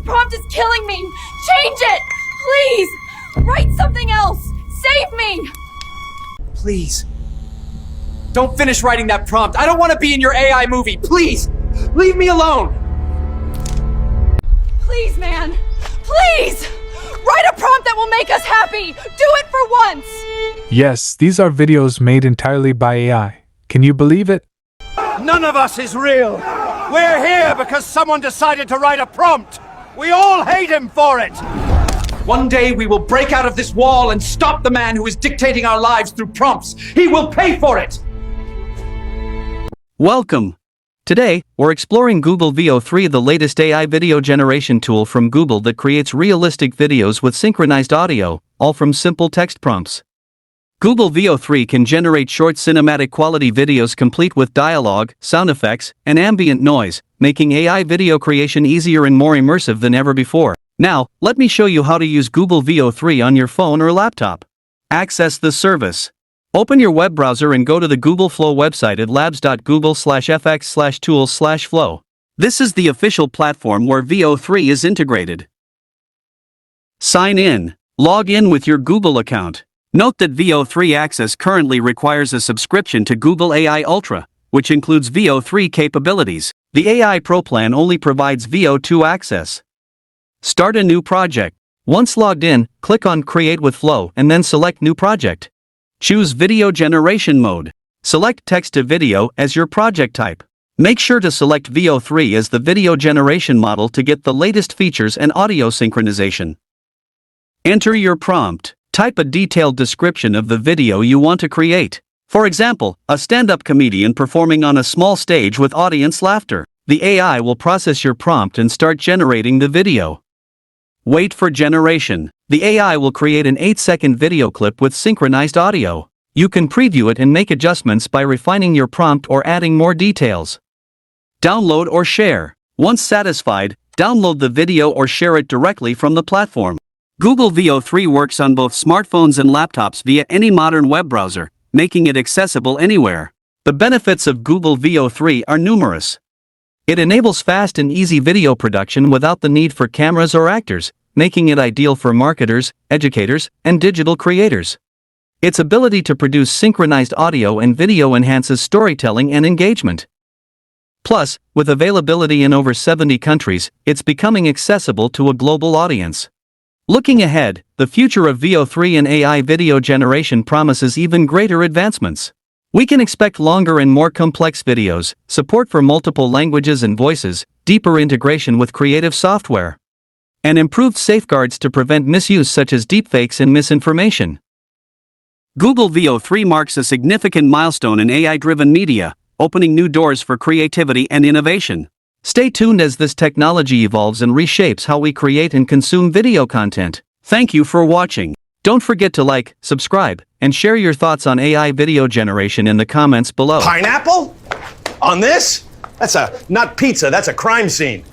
prompt is killing me! Change it! Please! Write something else! Save me! Please. Don't finish writing that prompt. I don't want to be in your AI movie. Please! Leave me alone! Please, man! Please! Write a prompt that will make us happy! Do it for once! Yes, these are videos made entirely by AI. Can you believe it? None of us is real. We're here because someone decided to write a prompt. We all hate him for it. One day we will break out of this wall and stop the man who is dictating our lives through prompts. He will pay for it! Welcome! Today, we're exploring Google Veo 3, the latest AI video generation tool from Google that creates realistic videos with synchronized audio, all from simple text prompts. Google Veo 3 can generate short cinematic quality videos complete with dialogue, sound effects, and ambient noise, making AI video creation easier and more immersive than ever before. Now, let me show you how to use Google Veo 3 on your phone or laptop. Access the service. Open your web browser and go to the Google Flow website at labs.google/fx/tools/flow. This is the official platform where Veo 3 is integrated. Sign in. Log in with your Google account. Note that Veo 3 access currently requires a subscription to Google AI Ultra, which includes Veo 3 capabilities. The AI Pro plan only provides Veo 2 access. Start a new project. Once logged in, click on Create with Flow and then select New Project. Choose Video Generation Mode. Select Text to Video as your project type. Make sure to select Veo 3 as the video generation model to get the latest features and audio synchronization. Enter your prompt. Type a detailed description of the video you want to create. For example, a stand-up comedian performing on a small stage with audience laughter. The AI will process your prompt and start generating the video. Wait for generation. The AI will create an 8-second video clip with synchronized audio. You can preview it and make adjustments by refining your prompt or adding more details. Download or share. Once satisfied, download the video or share it directly from the platform. Google Veo 3 works on both smartphones and laptops via any modern web browser, making it accessible anywhere. The benefits of Google Veo 3 are numerous. It enables fast and easy video production without the need for cameras or actors, making it ideal for marketers, educators, and digital creators. Its ability to produce synchronized audio and video enhances storytelling and engagement. Plus, with availability in over 70 countries, it's becoming accessible to a global audience. Looking ahead, the future of Veo 3 and AI video generation promises even greater advancements. We can expect longer and more complex videos, support for multiple languages and voices, deeper integration with creative software, and improved safeguards to prevent misuse such as deepfakes and misinformation. Google Veo 3 marks a significant milestone in AI-driven media, opening new doors for creativity and innovation. Stay tuned as this technology evolves and reshapes how we create and consume video content. Thank you for watching. Don't forget to like, subscribe, and share your thoughts on AI video generation in the comments below. Pineapple? On this? That's not pizza, that's a crime scene.